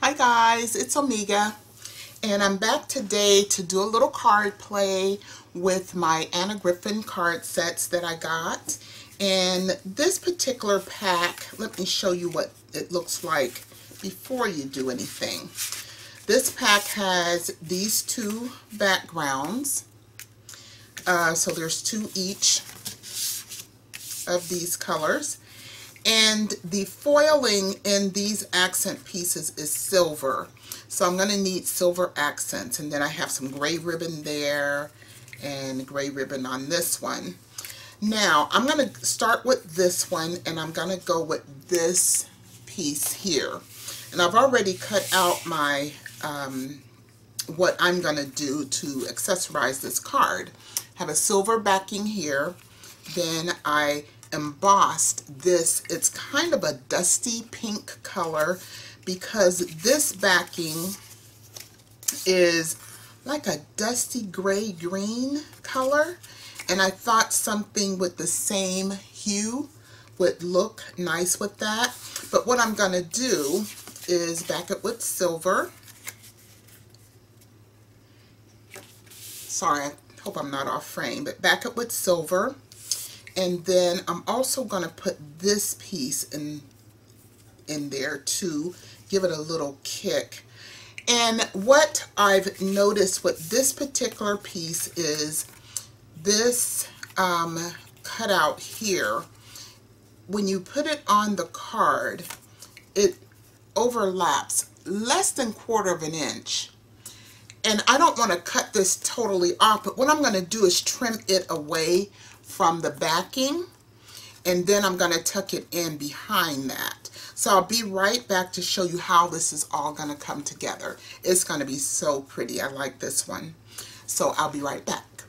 Hi guys, it's Omega, and I'm back today to do a little card play with my Anna Griffin card sets that I got. And this particular pack, let me show you what it looks like before you do anything. This pack has these two backgrounds, so there's two each of these colors. And the foiling in these accent pieces is silver. So I'm going to need silver accents. And then I have some gray ribbon there and gray ribbon on this one. Now I'm going to start with this one, and I'm going to go with this piece here. And I've already cut out my what I'm going to do to accessorize this card. I have a silver backing here. Then I embossed this. It's kind of a dusty pink color because this backing is like a dusty gray green color, and I thought something with the same hue would look nice with that. But what I'm going to do is back it with silver. Sorry, I hope I'm not off frame, but back it with silver. And then I'm also going to put this piece in there to give it a little kick. And what I've noticed with this particular piece is this cutout here. When you put it on the card, it overlaps less than 1/4 of an inch. And I don't want to cut this totally off, but what I'm going to do is trim it away from the backing, and then I'm going to tuck it in behind that. So I'll be right back to show you how this is all going to come together. It's going to be so pretty. I like this one. So I'll be right back.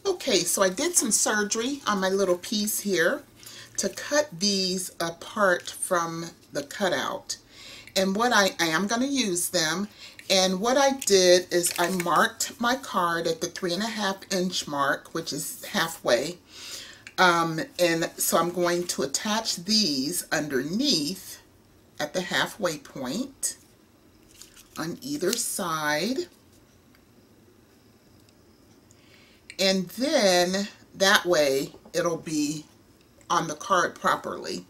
Okay, so I did some surgery on my little piece here to cut these apart from the cutout. And what I am going to use them. And what I did is I marked my card at the 3.5 inch mark, which is halfway. And so I'm going to attach these underneath at the halfway point on either side. And then that way it'll be on the card properly.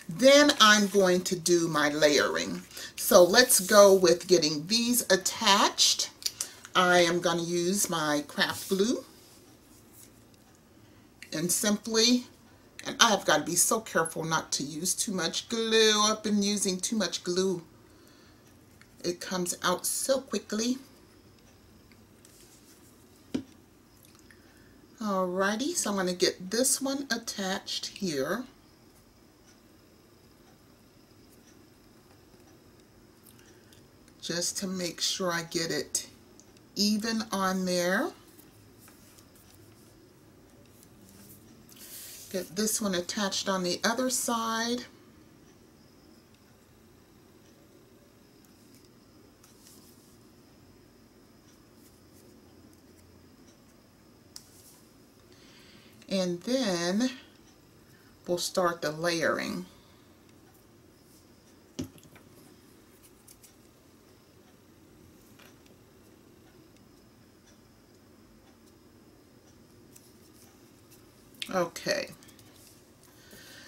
Then I'm going to do my layering. So let's go with getting these attached. I am going to use my craft glue. And simply, and I've got to be so careful not to use too much glue. I've been using too much glue. It comes out so quickly. Alrighty, so I'm going to get this one attached here. Just to make sure I get it even on there. Get this one attached on the other side. And then we'll start the layering. Okay,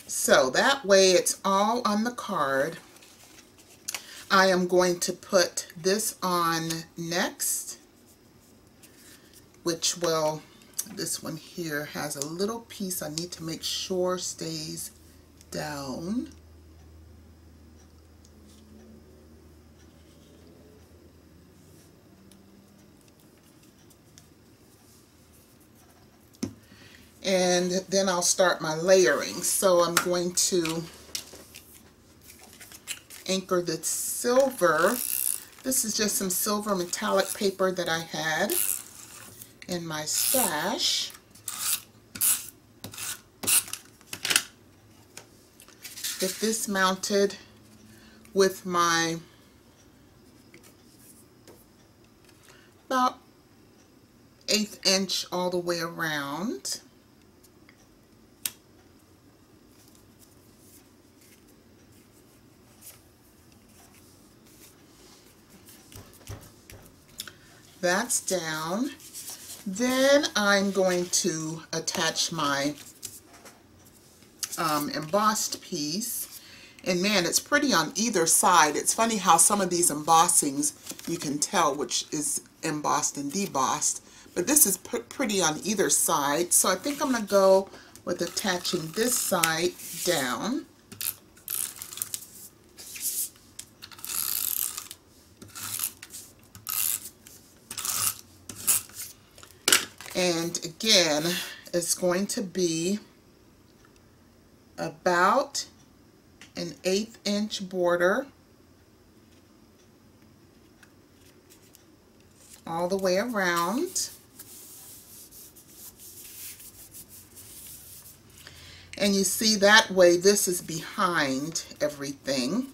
so that way it's all on the card. I am going to put this on next, which will, this one here has a little piece I need to make sure stays down. And then I'll start my layering. So I'm going to anchor the silver. This is just some silver metallic paper that I had in my stash. Get this mounted with my about 1/8 inch all the way around. that's down. Then I'm going to attach my embossed piece. And man, it's pretty on either side. It's funny how some of these embossings, you can tell which is embossed and debossed. But this is pretty on either side. So I think I'm going to go with attaching this side down. And again, it's going to be about an 1/8 inch border all the way around. And you see that way this is behind everything.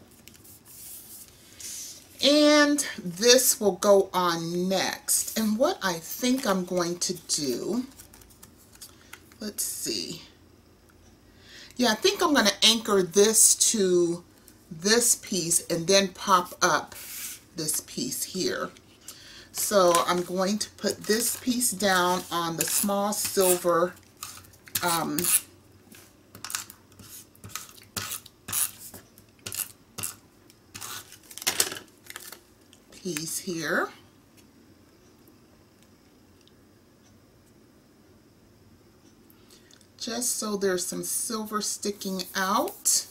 And this will go on next. And what I think I'm going to do, let's see. Yeah, I think I'm going to anchor this to this piece and then pop up this piece here. So I'm going to put this piece down on the small silver piece here. Just so there's some silver sticking out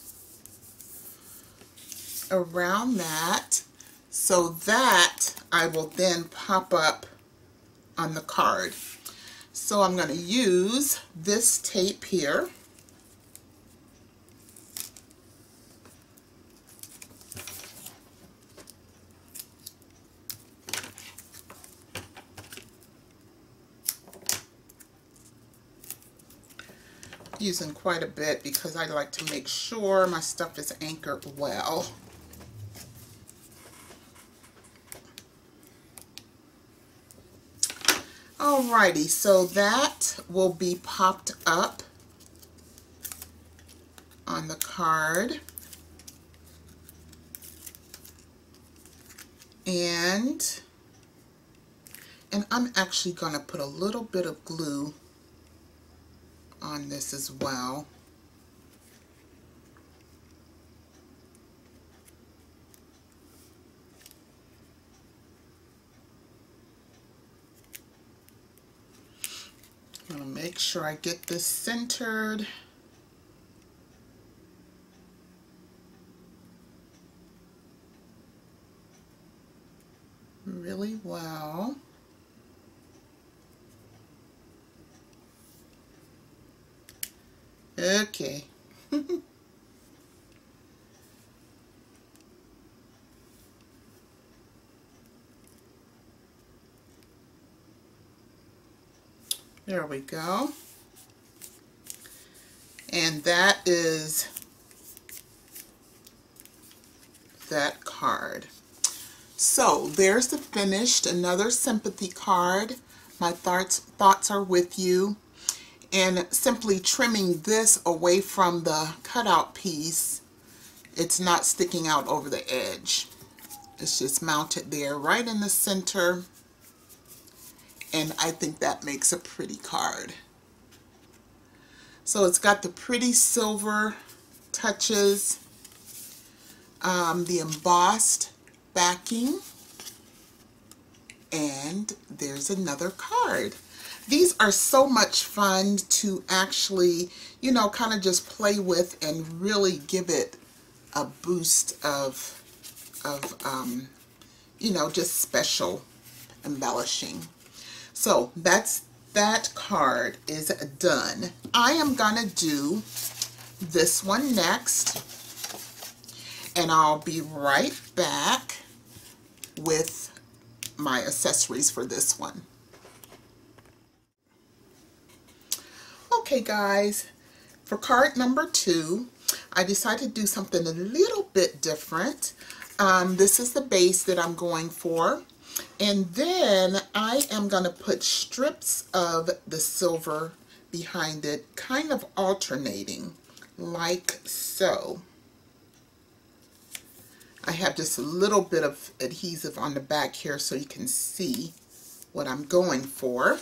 around that, so that I will then pop up on the card. So I'm going to use this tape here. Using quite a bit because I like to make sure my stuff is anchored well. Alrighty, so that will be popped up on the card. And I'm actually going to put a little bit of glue on this as well. I'm going to make sure I get this centered. Really well. Okay. There we go. And that is that card. So there's the finished, another sympathy card. My thoughts are with you. And simply trimming this away from the cutout piece, it's not sticking out over the edge. It's just mounted there right in the center. And I think that makes a pretty card. So it's got the pretty silver touches, the embossed backing, and there's another card. These are so much fun to actually, you know, kind of just play with and really give it a boost of you know, just special embellishing. So that card is done. I am gonna do this one next, and I'll be right back with my accessories for this one. Okay guys, for card number 2, I decided to do something a little bit different. This is the base that I'm going for. And then I am going to put strips of the silver behind it, kind of alternating, like so. I have just a little bit of adhesive on the back here so you can see what I'm going for.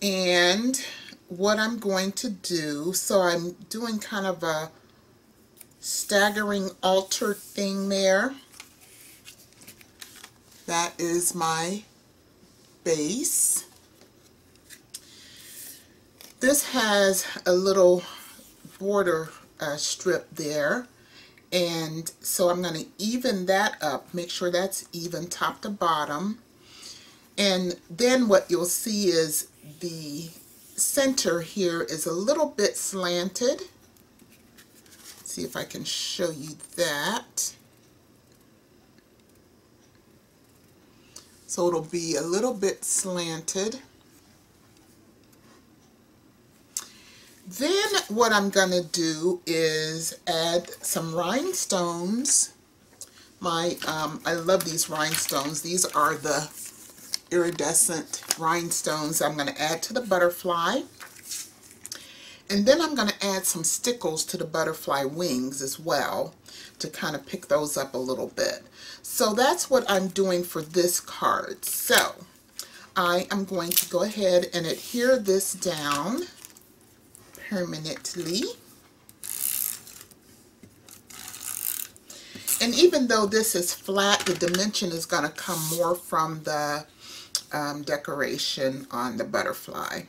And what I'm going to do, so I'm doing kind of a staggering altar thing there. That is my base. This has a little border strip there, and so I'm going to even that up, make sure that's even top to bottom. And then what you'll see is the center here is a little bit slanted. See if I can show you that. So it'll be a little bit slanted. Then what I'm going to do is add some rhinestones. I love these rhinestones. These are the iridescent rhinestones I'm going to add to the butterfly. And then I'm going to add some stickles to the butterfly wings as well to kind of pick those up a little bit. So that's what I'm doing for this card. So I am going to go ahead and adhere this down permanently. And even though this is flat, the dimension is going to come more from the decoration on the butterfly.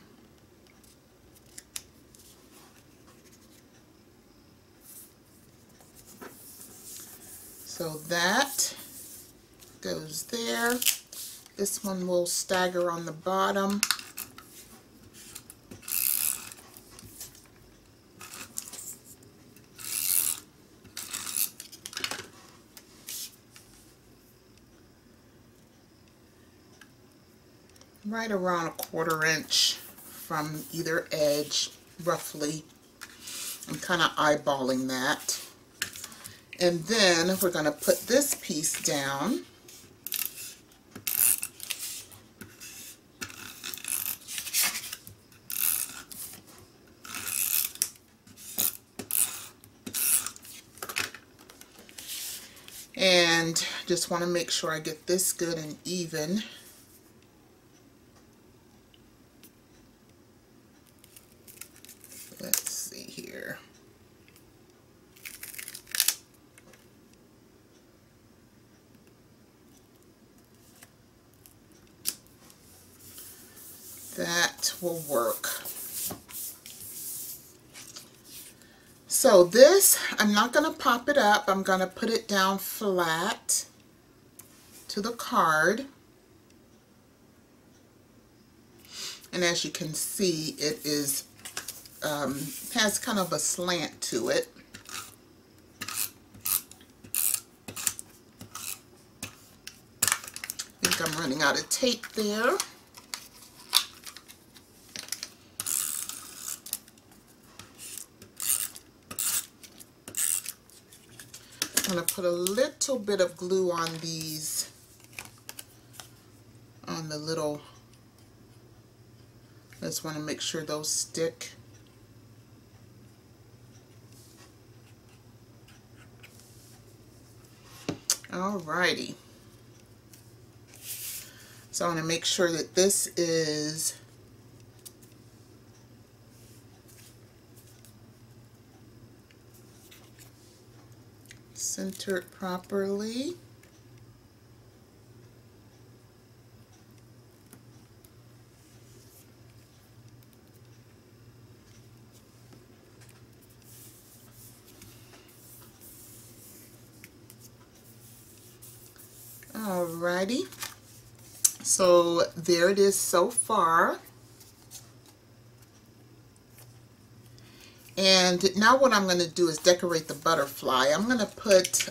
So that goes there. This one will stagger on the bottom. Right around 1/4 inch from either edge, roughly. I'm kind of eyeballing that. And then we're going to put this piece down. And just want to make sure I get this good and even. Let's see here. That will work. So this, I'm not going to pop it up. I'm going to put it down flat to the card. And as you can see, it is has kind of a slant to it. I think I'm running out of tape there. I'm going to put a little bit of glue on these, on the little, I just want to make sure those stick. Alrighty. So I want to make sure that this is centered properly. Alrighty, so there it is so far. And now what I'm going to do is decorate the butterfly. I'm going to put,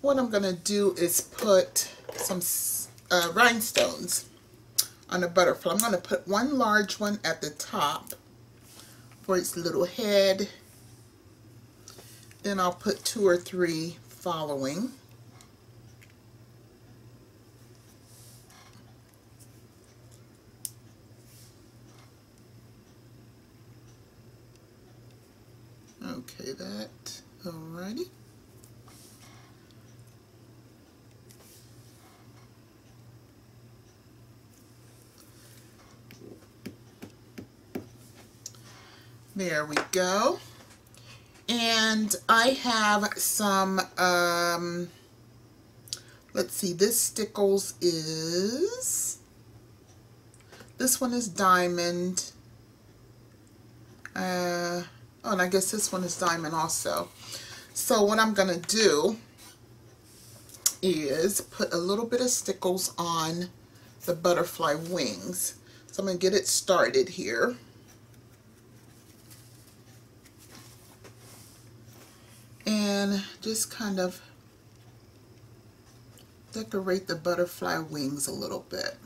what I'm going to do is put some rhinestones on the butterfly. I'm going to put one large one at the top for its little head. Then I'll put 2 or 3 following. Okay, that, alrighty. There we go. And I have some, let's see, this Stickles is, this one is diamond. Oh, and I guess this one is diamond also. So what I'm going to do is put a little bit of Stickles on the butterfly wings. So I'm going to get it started here. And just kind of decorate the butterfly wings a little bit.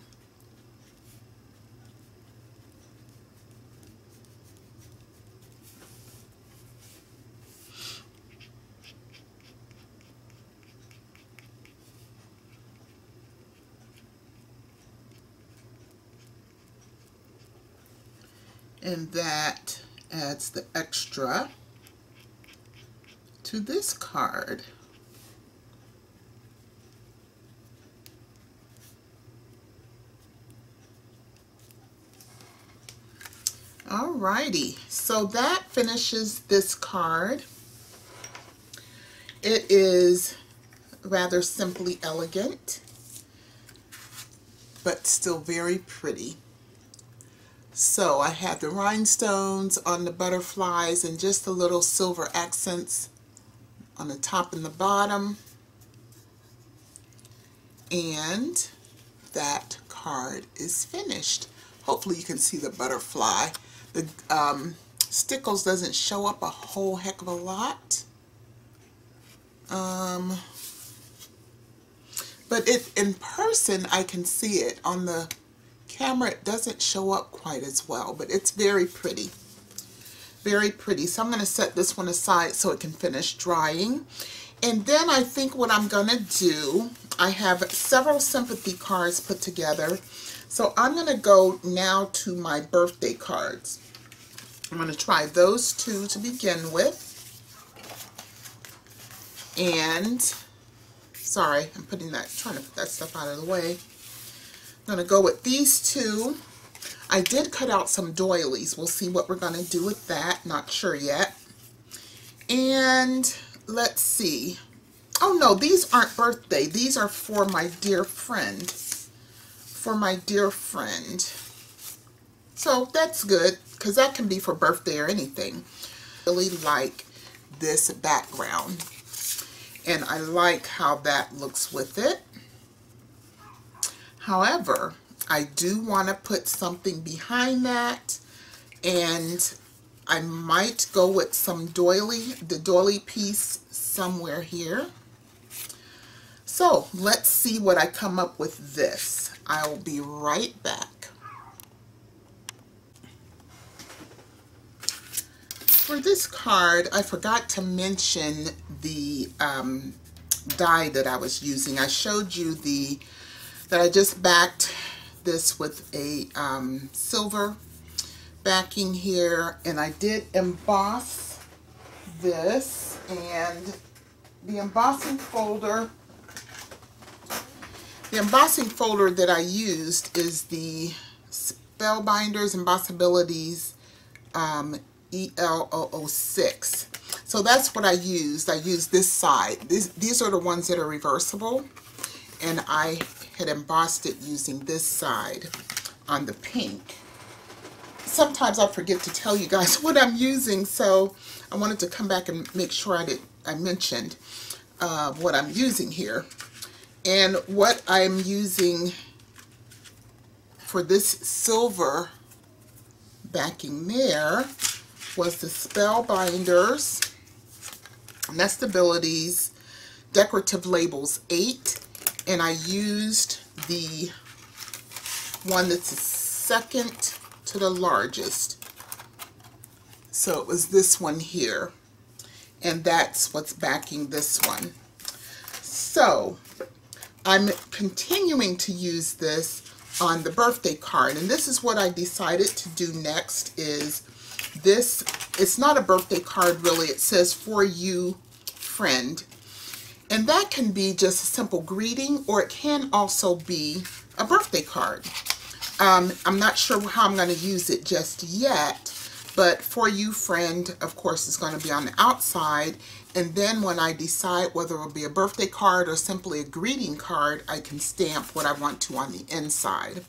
And that adds the extra to this card. Alrighty, so that finishes this card. It is rather simply elegant, but still very pretty. So I have the rhinestones on the butterflies and just a little silver accents on the top and the bottom. And that card is finished. Hopefully you can see the butterfly. The Stickles doesn't show up a whole heck of a lot. But in person I can see it. On the camera it doesn't show up quite as well, but it's very pretty. Very pretty. So I'm going to set this one aside so it can finish drying. And then I think what I'm going to do, I have several sympathy cards put together. So I'm going to go now to my birthday cards. I'm going to try those two to begin with. And, sorry, I'm trying to put that stuff out of the way. I'm going to go with these two. I did cut out some doilies. We'll see what we're going to do with that. Not sure yet. And let's see. Oh no, these aren't birthday. These are for my dear friend. For my dear friend. So that's good, because that can be for birthday or anything. I really like this background. And I like how that looks with it. However, I do want to put something behind that, and I might go with some the doily piece somewhere here. So let's see what I come up with this. I'll be right back. For this card, I forgot to mention the die that I was using. I showed you that I just backed this with a silver backing here, and I did emboss this, and the embossing folder that I used is the Spellbinders Embossabilities EL006. So that's what I used. I used this side. These are the ones that are reversible, and I had embossed it using this side on the pink. Sometimes I forget to tell you guys what I'm using, so I wanted to come back and make sure I mentioned what I'm using here. And what I'm using for this silver backing there was the Spellbinders Nestabilities Decorative Labels 8. And I used the one that's the second to the largest. So it was this one here. And that's what's backing this one. So I'm continuing to use this on the birthday card. And this is what I decided to do next is this. It's not a birthday card really. It says, "For you, friend." And that can be just a simple greeting, or it can also be a birthday card. I'm not sure how I'm going to use it just yet, But For You Friend, of course, is going to be on the outside. And then when I decide whether it will be a birthday card or simply a greeting card, I can stamp what I want to on the inside.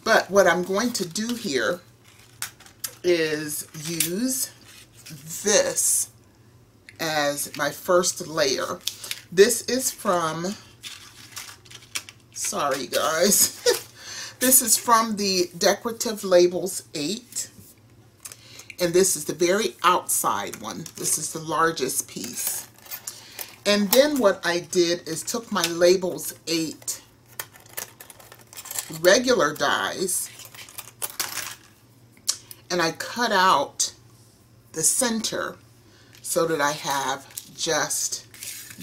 But what I'm going to do here is use this as my first layer. This is from, sorry guys, this is from the Decorative Labels 8. And this is the very outside one. This is the largest piece. And then what I did is took my Labels 8 regular dies and I cut out the center so that I have just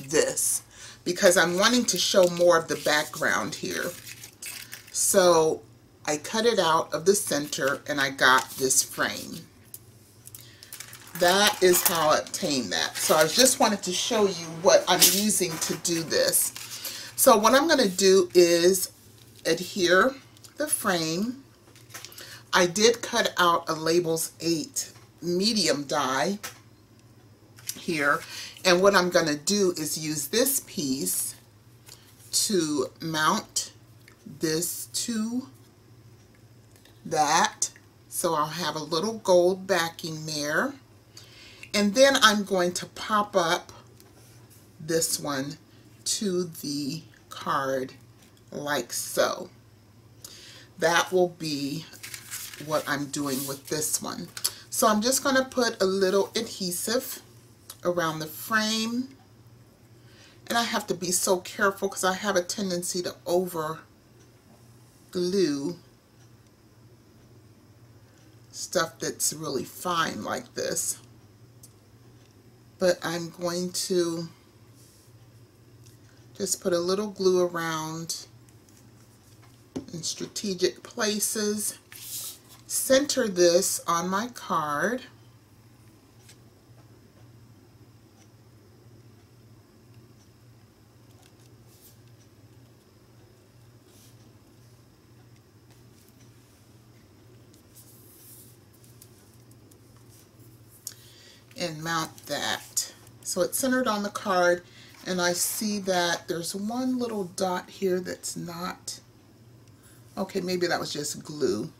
this, because I'm wanting to show more of the background here. So I cut it out of the center and I got this frame. That is how I obtained that. So I just wanted to show you what I'm using to do this. So what I'm going to do is adhere the frame. I did cut out a Labels 8 medium die here, and what I'm going to do is use this piece to mount this to that, so I'll have a little gold backing there. And then I'm going to pop up this one to the card like so. That will be what I'm doing with this one. So I'm just going to put a little adhesive around the frame. And I have to be so careful because I have a tendency to over glue stuff that's really fine like this. But I'm going to just put a little glue around in strategic places. Center this on my card. And mount that. So it's centered on the card, and I see that there's one little dot here that's not, okay, maybe that was just glue,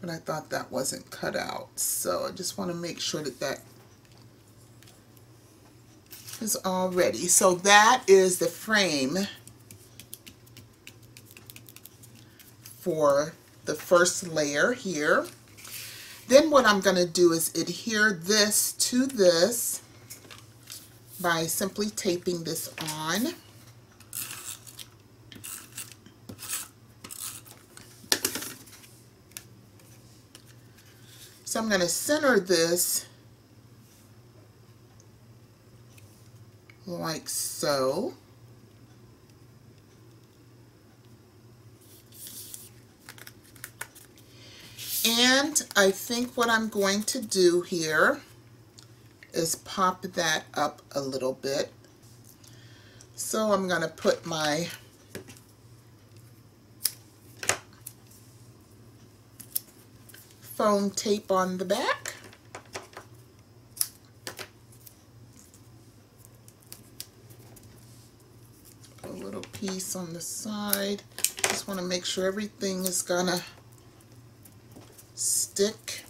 but I thought that wasn't cut out. So I just want to make sure that that is all ready. So that is the frame for the first layer here. Then what I'm going to do is adhere this to this by simply taping this on. So I'm going to center this like so. And I think what I'm going to do here is pop that up a little bit. So I'm going to put my foam tape on the back. A little piece on the side. Just want to make sure everything is going to stick.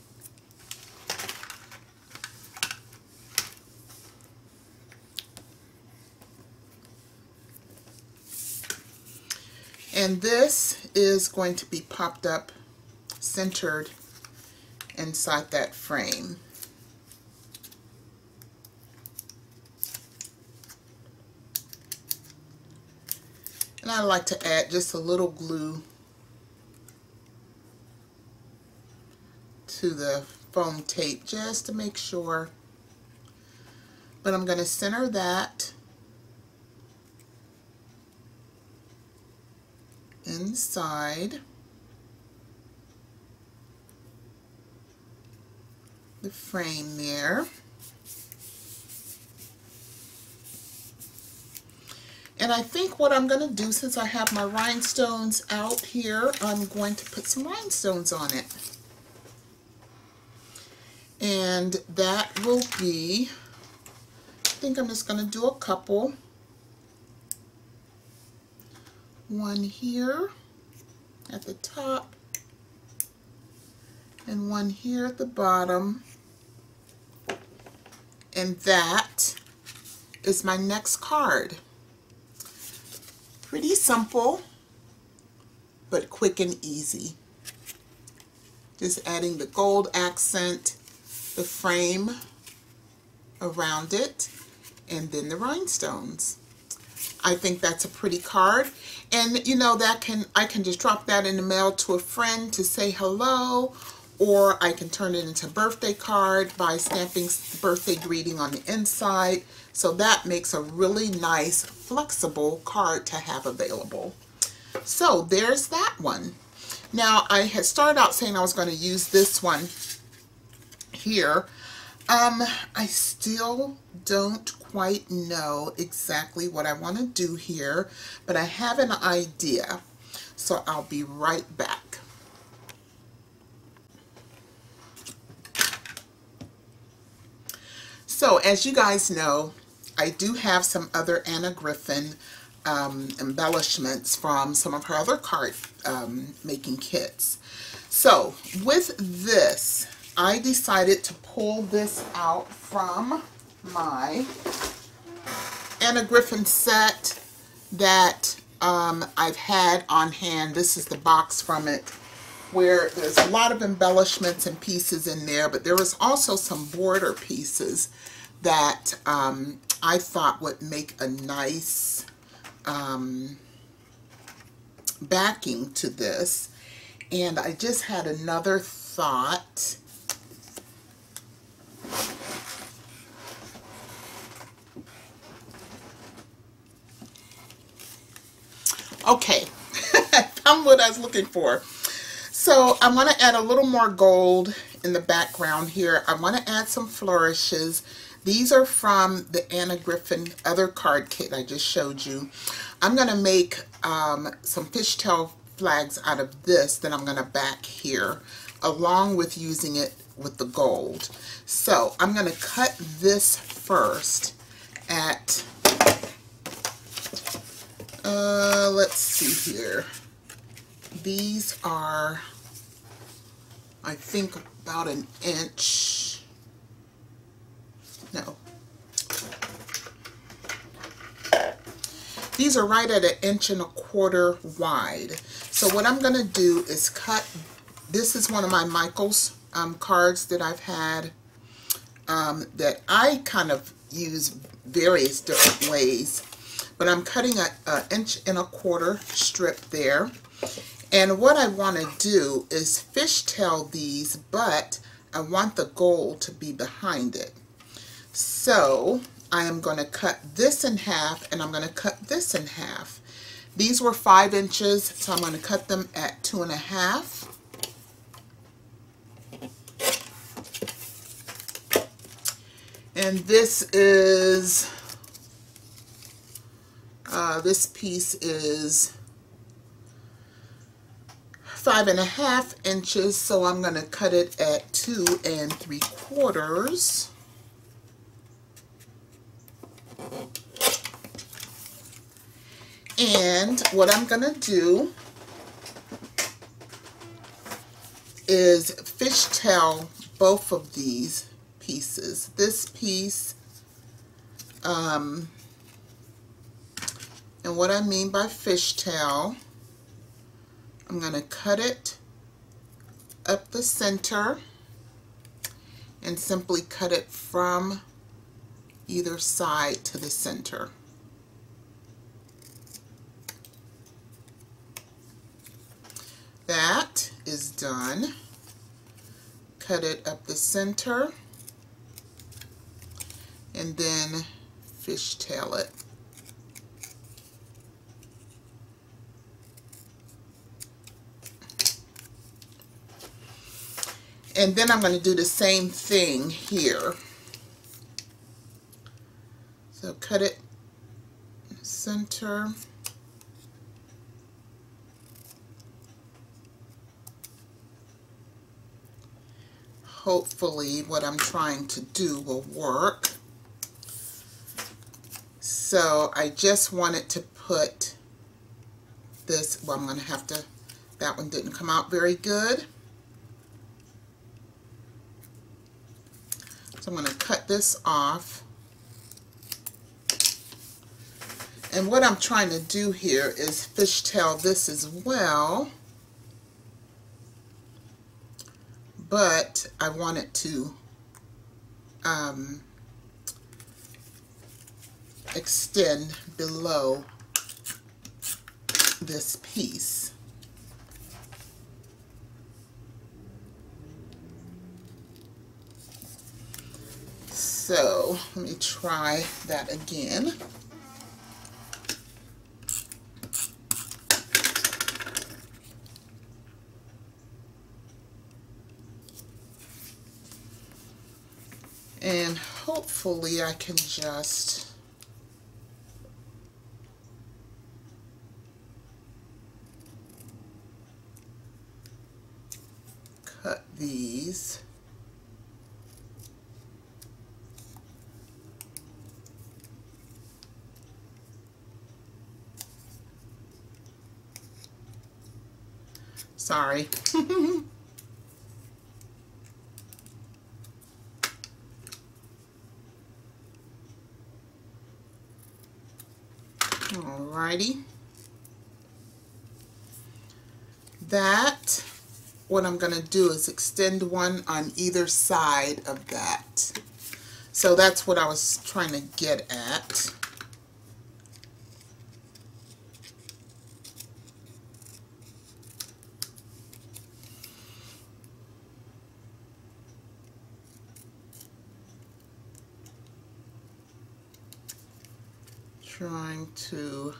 And this is going to be popped up, centered inside that frame. And I like to add just a little glue to the foam tape just to make sure. But I'm going to center that inside the frame there. And I think what I'm going to do, since I have my rhinestones out here, I'm going to put some rhinestones on it. And that will be, I think I'm just going to do a couple. One here at the top and one here at the bottom. And that is my next card. Pretty simple, but quick and easy. Just adding the gold accent, the frame around it, and then the rhinestones. I think that's a pretty card. And you know, I can just drop that in the mail to a friend to say hello, or I can turn it into a birthday card by stamping the birthday greeting on the inside. So that makes a really nice, flexible card to have available. So there's that one. Now, I had started out saying I was going to use this one here. I still don't quite know exactly what I want to do here, but I have an idea. So I'll be right back. So as you guys know, I do have some other Anna Griffin embellishments from some of her other card making kits. So with this, I decided to pull this out from my Anna Griffin set that I've had on hand. This is the box from it, where there's a lot of embellishments and pieces in there, but there was also some border pieces that I thought would make a nice backing to this. And I just had another thought. Okay, found what I was looking for. So I want to add a little more gold in the background here. I want to add some flourishes. These are from the Anna Griffin other card kit I just showed you. I'm going to make some fishtail flags out of this that I'm going to back here, along with using it with the gold. So I'm going to cut this first at, let's see here. These are, I think, about an inch. No. These are right at 1.25 inches wide. So what I'm going to do is cut, this is one of my Michaels cards that I've had that I kind of use various different ways. But I'm cutting an 1.25 inch strip there. And what I want to do is fishtail these, but I want the gold to be behind it. So I am going to cut this in half, and I'm going to cut this in half. These were 5 inches, so I'm going to cut them at 2.5. And this is, this piece is 5.5 inches, so I'm going to cut it at 2 3/4. And what I'm going to do is fishtail both of these pieces. This piece, and what I mean by fishtail, I'm going to cut it up the center and simply cut it from either side to the center. That is done. Cut it up the center and then fishtail it. And then I'm going to do the same thing here. So cut it center. hopefully what I'm trying to do will work. So I just wanted to put this, well, I'm going to have to, that one didn't come out very good. So I'm going to cut this off. And what I'm trying to do here is fishtail this as well. But I want it to extend below this piece. So let me try that again. And hopefully I can just cut these. Sorry. Alrighty. That, what I'm going to do is extend one on either side of that. So that's what I was trying to get at. Trying to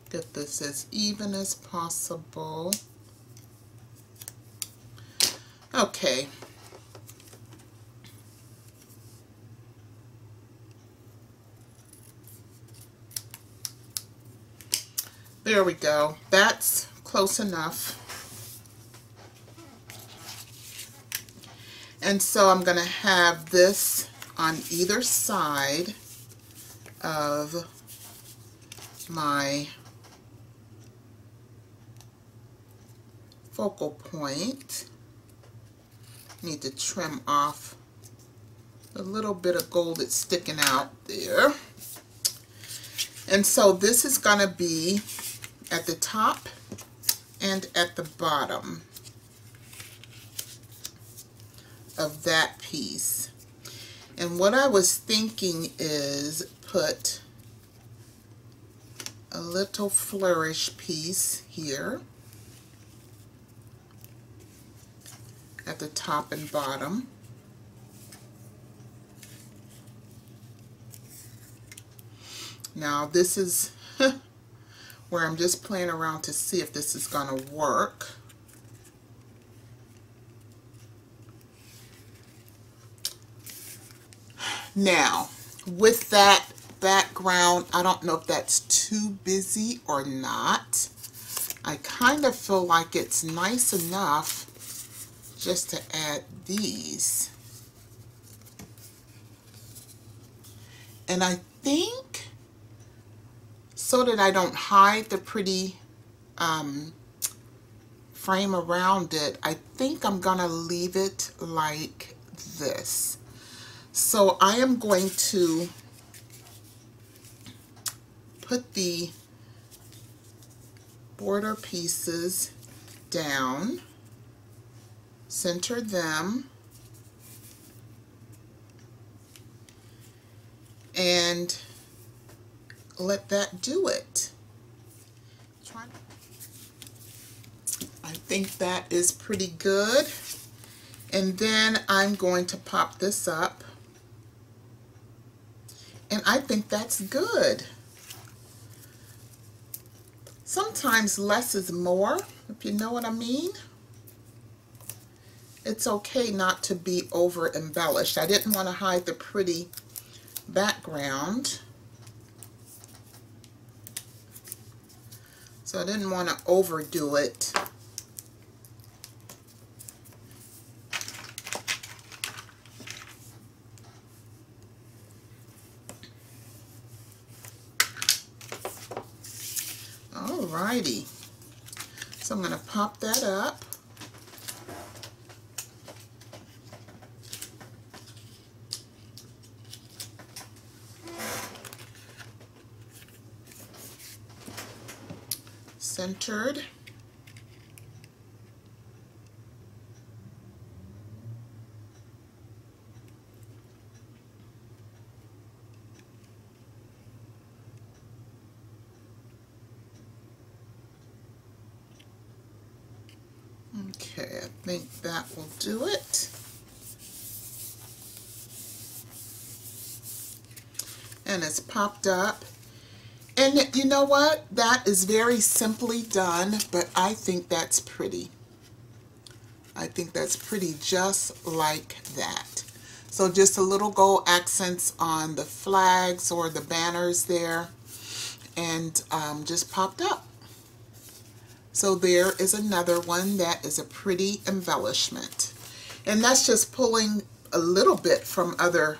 get this as even as possible. Okay. There we go. That's close enough. And so I'm going to have this on either side of my focal point. Need to trim off a little bit of gold that's sticking out there. And so this is going to be at the top and at the bottom of that piece. And what I was thinking is put a little flourish piece here at the top and bottom. Now this is where I'm just playing around to see if this is going to work. Now, with that background, I don't know if that's too busy or not. I kind of feel like it's nice enough just to add these. And I think, so that I don't hide the pretty frame around it, I think I'm going to leave it like this. So I am going to put the border pieces down, center them, and let that do it. I think that is pretty good. And then I'm going to pop this up. And I think that's good. Sometimes less is more, if you know what I mean. It's okay not to be over embellished. I didn't want to hide the pretty background. So I didn't want to overdo it. Alrighty. So I'm going to pop that up. Centered. Okay, I think that will do it. And it's popped up. And you know what? That is very simply done, but I think that's pretty. I think that's pretty just like that. So just a little gold accents on the flags or the banners there, and just popped up. So there is another one that is a pretty embellishment. And that's just pulling a little bit from other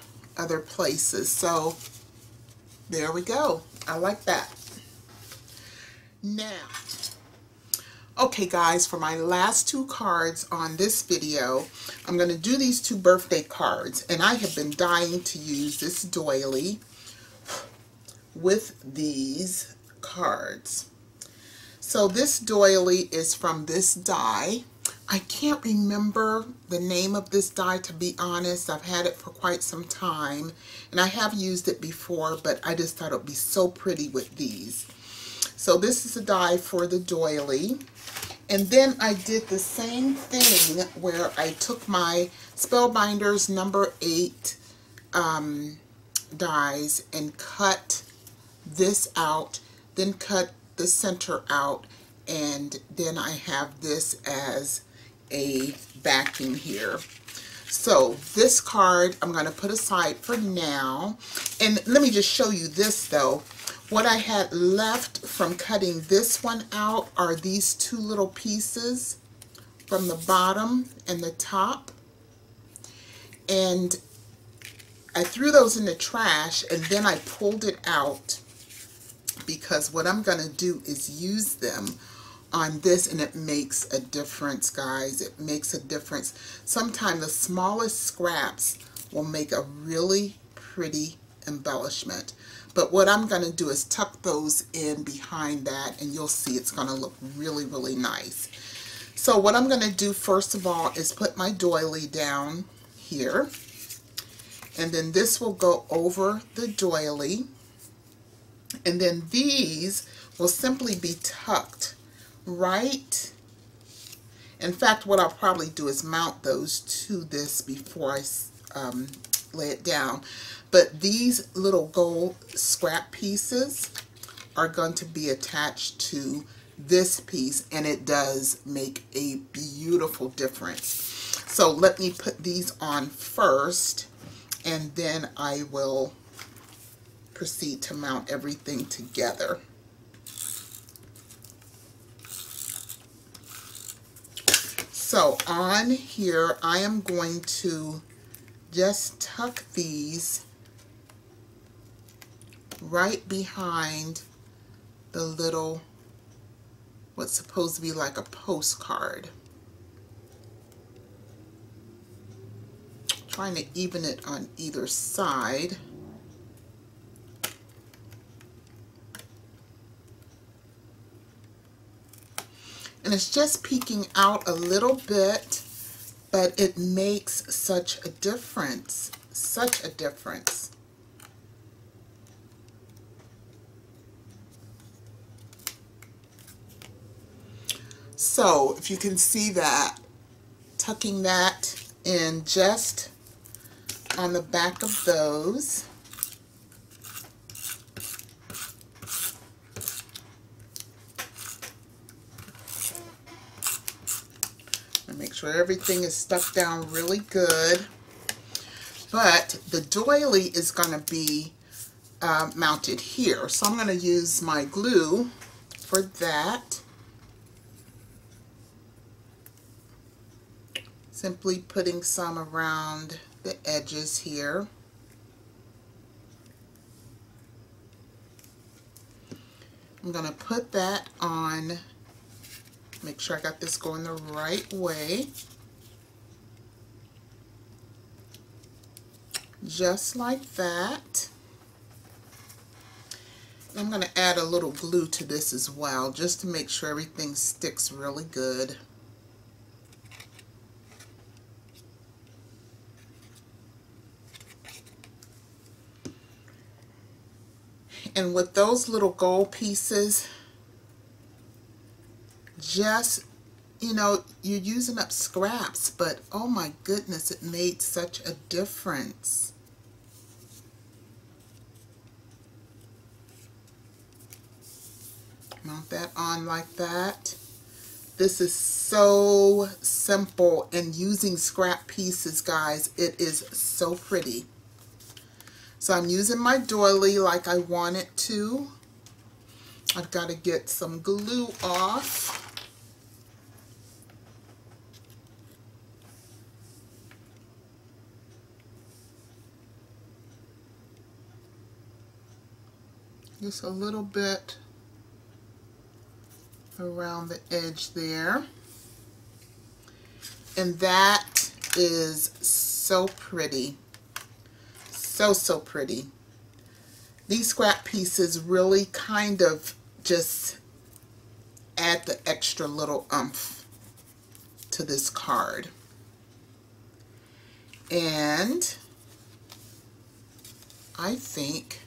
places. So there we go. I like that. Now, okay guys, for my last two cards on this video, I'm going to do these two birthday cards. And I have been dying to use this doily with these cards. So this doily is from this die. I can't remember the name of this die, to be honest. I've had it for quite some time, and I have used it before, but I just thought it would be so pretty with these. So this is a die for the doily. And then I did the same thing where I took my Spellbinders number 8 dies and cut this out, then cut the center out, and then I have this as a backing here. So this card I'm going to put aside for now, and let me just show you this though. What I had left from cutting this one out are these two little pieces from the bottom and the top, and I threw those in the trash, and then I pulled it out because what I'm going to do is use them on this, and it makes a difference, guys. It makes a difference. Sometimes the smallest scraps will make a really pretty embellishment. But what I'm going to do is tuck those in behind that, and you'll see it's going to look really, really nice. So what I'm going to do first of all is put my doily down here, and then this will go over the doily. And then these will simply be tucked right. In fact, what I'll probably do is mount those to this before I lay it down. But these little gold scrap pieces are going to be attached to this piece, and it does make a beautiful difference. So let me put these on first, and then I will proceed to mount everything together. So on here, I am going to just tuck these right behind the little, what's supposed to be like a postcard. Trying to even it on either side. And it's just peeking out a little bit, but it makes such a difference, such a difference. So if you can see that, tucking that in just on the back of those. Make sure everything is stuck down really good. But the doily is going to be mounted here. So I'm going to use my glue for that. Simply putting some around the edges here. I'm going to put that on, make sure I got this going the right way. Just like that. I'm going to add a little glue to this as well, just to make sure everything sticks really good. And with those little gold pieces, just, you know, you're using up scraps, but oh my goodness, it made such a difference. Mount that on like that. This is so simple, and using scrap pieces, guys, it is so pretty. So I'm using my doily like I want it to. I've got to get some glue off. Just a little bit around the edge there. And that is so pretty. So pretty. These scrap pieces really kind of just add the extra little oomph to this card. And I think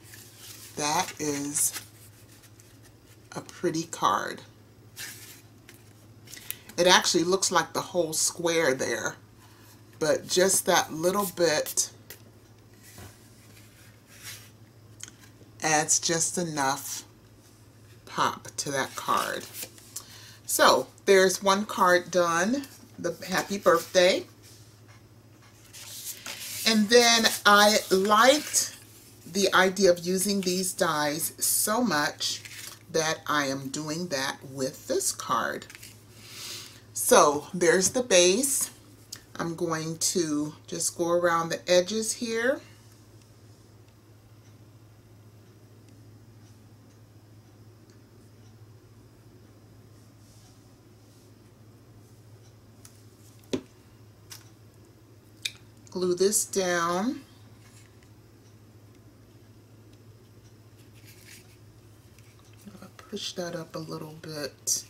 that is a pretty card. It actually looks like the whole square there, but just that little bit adds just enough pop to that card. So there's one card done, the happy birthday. And then I liked the idea of using these dies so much that I am doing that with this card. So there's the base. I'm going to just go around the edges here. Glue this down. I'll push that up a little bit.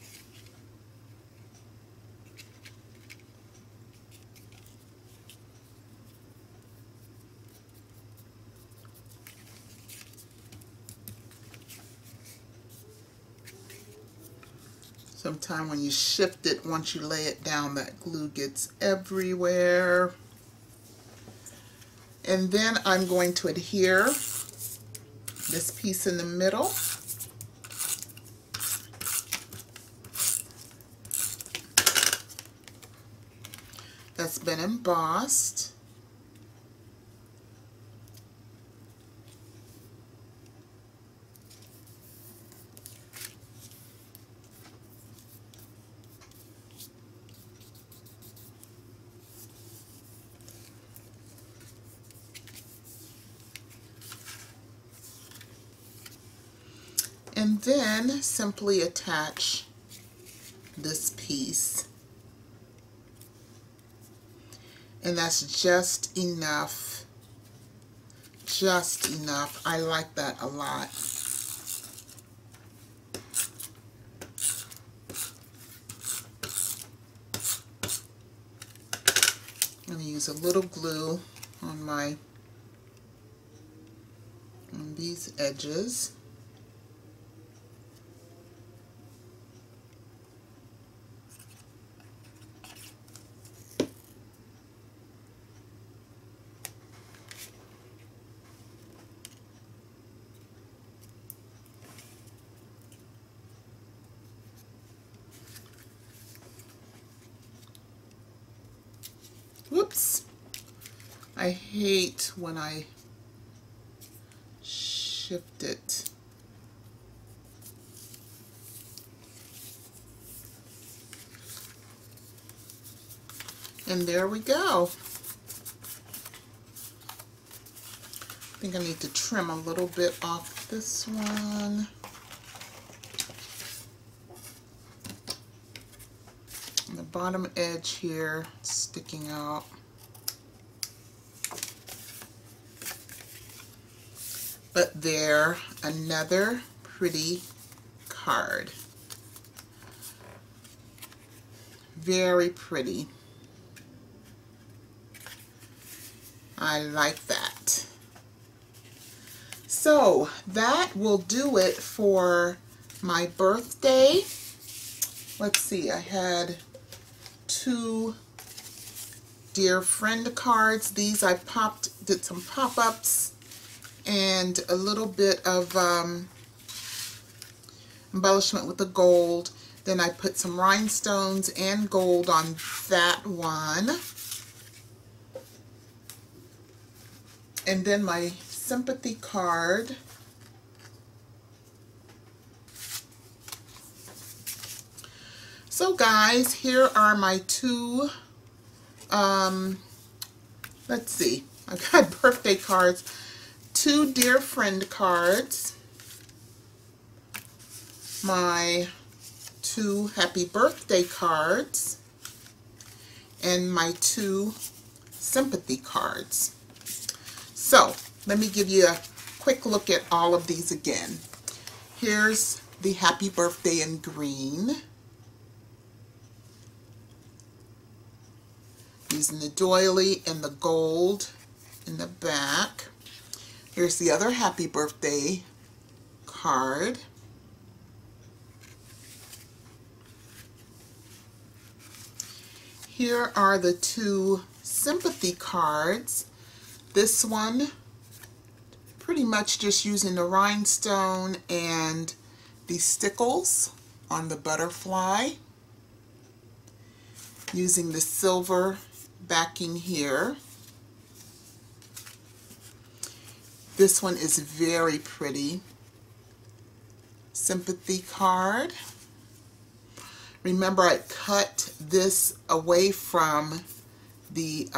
Sometimes when you shift it, once you lay it down, that glue gets everywhere. And then I'm going to adhere this piece in the middle. That's been embossed. And then simply attach this piece. And that's just enough. Just enough. I like that a lot. I'm going to use a little glue on these edges. Whoops. I hate when I shift it. And there we go. I think I need to trim a little bit off this one. bottom edge here sticking out. But there, another pretty card. Very pretty. I like that. So that will do it for my birthday. Let's see, I had 2 dear friend cards. These I did some pop-ups and a little bit of embellishment with the gold. Then I put some rhinestones and gold on that one. And then my sympathy card. So guys, here are my 2, let's see, I got birthday cards, 2 dear friend cards, my 2 happy birthday cards, and my 2 sympathy cards. So let me give you a quick look at all of these again. Here's the happy birthday in green, using the doily and the gold in the back. Here's the other happy birthday card. Here are the 2 sympathy cards. This one, pretty much just using the rhinestone and the stickles on the butterfly, using the silver backing here. This one is very pretty. Sympathy card. Remember, I cut this away from the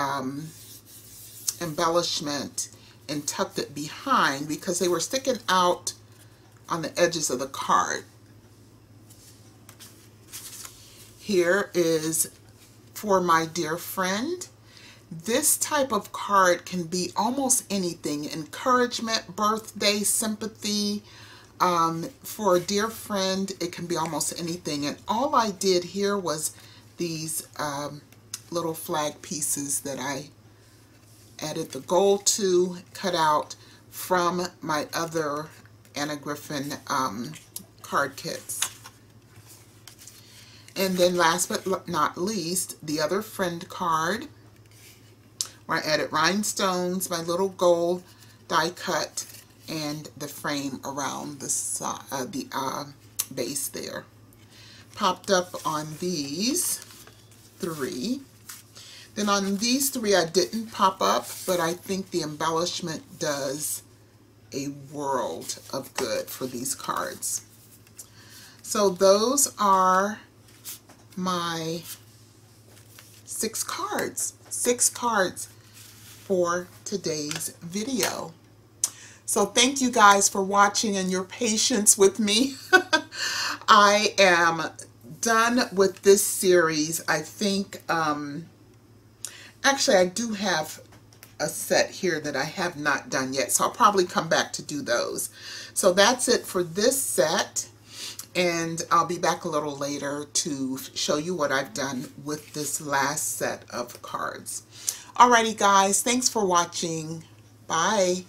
embellishment and tucked it behind because they were sticking out on the edges of the card. Here is for my dear friend. This type of card can be almost anything: encouragement, birthday, sympathy. For a dear friend, it can be almost anything. And all I did here was these little flag pieces that I added the gold to, cut out from my other Anna Griffin card kits. And then last but not least, the other friend card, where I added rhinestones, my little gold die cut, and the frame around the base there. Popped up on these 3. Then on these 3 I didn't pop up, but I think the embellishment does a world of good for these cards. So those are my 6 cards. 6 cards for today's video. So thank you guys for watching and your patience with me. I am done with this series. I think, actually I do have a set here that I have not done yet, so I'll probably come back to do those. So that's it for this set, and I'll be back a little later to show you what I've done with this last set of cards. Alrighty guys, thanks for watching. Bye.